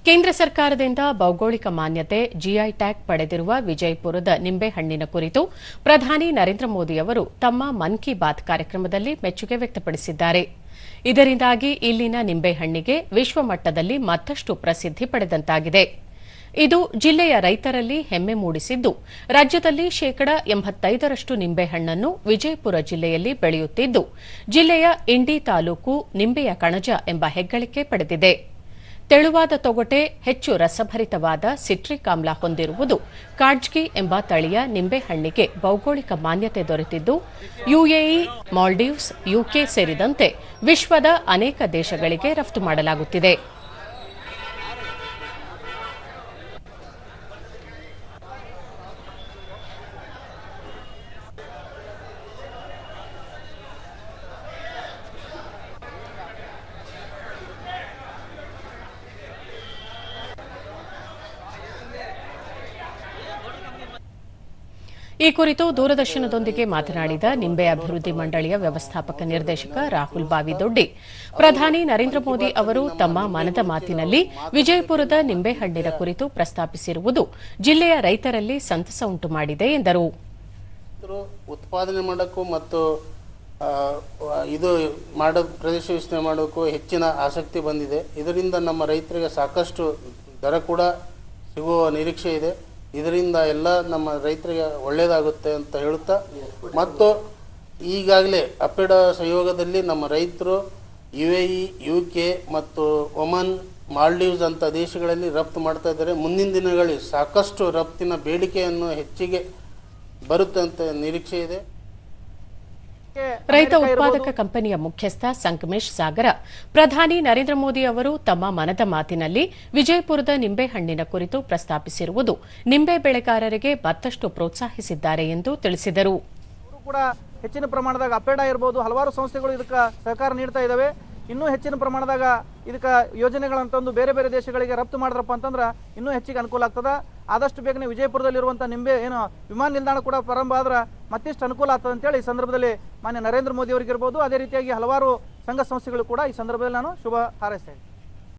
ಕೇಂದ್ರ ಸರ್ಕಾರದಿಂದ ಭೌಗೋಳಿಕ ಮಾನ್ಯತೆ ಜಿಐ ಟ್ಯಾಗ್ ಪಡೆದಿರುವ ವಿಜಯಪುರದ ನಿಂಬೆಹಣ್ಣಿನ ಕುರಿತು ಪ್ರಧಾನಿ ನರೇಂದ್ರ ಮೋದಿ ಅವರು ತಮ್ಮ ಮನ್ ಕಿ ಬಾತ್ ಕಾರ್ಯಕ್ರಮದಲ್ಲಿ ಮೆಚ್ಚುಗೆ ವ್ಯಕ್ತಪಡಿಸಿದ್ದಾರೆ. ಇದರಿಂದಾಗಿ ಇಲ್ಲಿನ ನಿಂಬೆಹಣ್ಣಿಗೆ ವಿಶ್ವಮಟ್ಟದಲ್ಲಿ ಮತ್ತಷ್ಟು ಪ್ರಸಿದ್ಧಿ ಪಡೆದಂತಾಗಿದೆ. ಇದು ಜಿಲ್ಲೆಯ ರೈತರಲ್ಲಿ ಹೆಮ್ಮೆ ಮೂಡಿಸಿದ್ದು, ರಾಜ್ಯದಲ್ಲಿ ಶೇಕಡಾ 85ರಷ್ಟು ನಿಂಬೆಹಣ್ಣನ್ನು ವಿಜಯಪುರ ಜಿಲ್ಲೆಯಲ್ಲಿ ಬೆಳೆಯುತ್ತಿದ್ದು, ಜಿಲ್ಲೆಯ ಇಂಡಿ ತಾಲೂಕು ನಿಂಬೆಯ ಕಣಜ ಎಂಬ ಹೆಗ್ಗಳಿಕೆ ಪಡೆದಿದೆ. ತೆಳುವಾದ ತೊಗಟೆ, ಹೆಚ್ಚು ರಸಭರಿತವಾದ ಸಿಟ್ರಿಕ್ ಆಮ್ಲ ಹೊಂದಿರುವುದು ಕಾಡ್ಜ್ಗಿ ಎಂಬ ತಳಿಯ ನಿಂಬೆಹಣ್ಣಿಗೆ ಭೌಗೋಳಿಕ ಮಾನ್ಯತೆ ದೊರೆತಿದ್ದು, ಯುಎಇ, ಮಾಲ್ಡೀವ್ಸ್, ಯುಕೆ ಸೇರಿದಂತೆ ವಿಶ್ವದ ಅನೇಕ ದೇಶಗಳಿಗೆ ರಫ್ತು ಮಾಡಲಾಗುತ್ತಿದೆ. ಈ ಕುರಿತು ದೂರದರ್ಶನದೊಂದಿಗೆ ಮಾತನಾಡಿದ ನಿಂಬೆ ಅಭಿವೃದ್ಧಿ ಮಂಡಳಿಯ ವ್ಯವಸ್ಥಾಪಕ ನಿರ್ದೇಶಕ ರಾಹುಲ್ ಬಾವಿದೊಡ್ಡಿ, ಪ್ರಧಾನಿ ನರೇಂದ್ರ ಮೋದಿ ಅವರು ತಮ್ಮ ಮನದ ಮಾತಿನಲ್ಲಿ ವಿಜಯಪುರದ ನಿಂಬೆಹಣ್ಣಿನ ಕುರಿತು ಪ್ರಸ್ತಾಪಿಸಿರುವುದು ಜಿಲ್ಲೆಯ ರೈತರಲ್ಲಿ ಸಂತಸ ಉಂಟು ಮಾಡಿದೆ ಎಂದರು. ಉತ್ಪಾದನೆ ಮಾಡೋಕ್ಕೂ ಮತ್ತು ಇದು ಪ್ರದೇಶ ವಿಸ್ತರಣೆ ಮಾಡೋಕ್ಕೂ ಹೆಚ್ಚಿನ ಆಸಕ್ತಿ ಬಂದಿದೆ. ಇದರಿಂದ ನಮ್ಮ ರೈತರಿಗೆ ಸಾಕಷ್ಟು ದರ ಕೂಡ ಸಿಗುವ ನಿರೀಕ್ಷೆ ಇದೆ. ಇದರಿಂದ ಎಲ್ಲ ನಮ್ಮ ರೈತರಿಗೆ ಒಳ್ಳೆಯದಾಗುತ್ತೆ ಅಂತ ಹೇಳುತ್ತಾ, ಮತ್ತು ಈಗಾಗಲೇ ಅಪೆಡ ಸಹಯೋಗದಲ್ಲಿ ನಮ್ಮ ರೈತರು ಯುಎಇ, ಯುಕೆ ಮತ್ತು ಒಮನ್, ಮಾಲ್ಡೀವ್ಸ್ ಅಂತ ದೇಶಗಳಲ್ಲಿ ರಫ್ತು ಮಾಡ್ತಾ ಇದ್ದಾರೆ. ಮುಂದಿನ ದಿನಗಳಲ್ಲಿ ಸಾಕಷ್ಟು ರಫ್ತಿನ ಬೇಡಿಕೆಯನ್ನು ಹೆಚ್ಚಿಗೆ ಬರುತ್ತೆ ಅಂತ ನಿರೀಕ್ಷೆ ಇದೆ. ರೈತ ಉತ್ಪಾದಕ ಕಂಪನಿಯ ಮುಖ್ಯಸ್ಥ ಸಂಗಮೇಶ್ ಸಾಗರ, ಪ್ರಧಾನಿ ನರೇಂದ್ರ ಮೋದಿ ಅವರು ತಮ್ಮ ಮನದ ಮಾತಿನಲ್ಲಿ ವಿಜಯಪುರದ ನಿಂಬೆಹಣ್ಣಿನ ಕುರಿತು ಪ್ರಸ್ತಾಪಿಸಿರುವುದು ನಿಂಬೆ ಬೆಳೆಗಾರರಿಗೆ ಮತ್ತಷ್ಟು ಪ್ರೋತ್ಸಾಹಿಸಿದ್ದಾರೆ ಎಂದು ತಿಳಿಸಿದರು. ಕೂಡ ಹೆಚ್ಚಿನ ಪ್ರಮಾಣದಾಗ ಅಪೆಡ ಇರಬಹುದು, ಹಲವಾರು ಸಂಸ್ಥೆಗಳು ಇದಕ್ಕೆ ಸಹಕಾರ ನೀಡ್ತಾ ಇದ್ದಾವೆ. ಇನ್ನೂ ಹೆಚ್ಚಿನ ಪ್ರಮಾಣದಾಗ ಇದಕ್ಕೆ ಯೋಜನೆಗಳನ್ನು ತಂದು ಬೇರೆ ಬೇರೆ ದೇಶಗಳಿಗೆ ರಫ್ತು ಮಾಡಿದ್ರಪ್ಪ ಅಂತಂದ್ರೆ ಇನ್ನೂ ಹೆಚ್ಚಿಗೆ ಅನುಕೂಲ ಆಗ್ತದೆ. ಆದಷ್ಟು ಬೇಗನೆ ವಿಜಯಪುರದಲ್ಲಿರುವಂಥ ನಿಂಬೆ ವಿಮಾನ ನಿಲ್ದಾಣ ಕೂಡ ಪ್ರಾರಂಭ ಆದ್ರೆ ಮತ್ತಿಷ್ಟು ಅನುಕೂಲ ಆಗ್ತದೆ ಅಂತೇಳಿ ಈ ಸಂದರ್ಭದಲ್ಲಿ ಮಾನ್ಯ ನರೇಂದ್ರ ಮೋದಿ ಅವರಿಗಿರ್ಬೋದು, ಅದೇ ರೀತಿಯಾಗಿ ಹಲವಾರು ಸಂಘ ಸಂಸ್ಥೆಗಳು ಕೂಡ ಈ ಸಂದರ್ಭದಲ್ಲಿ ನಾನು ಶುಭ ಹಾರೈಸ್ತೇನೆ.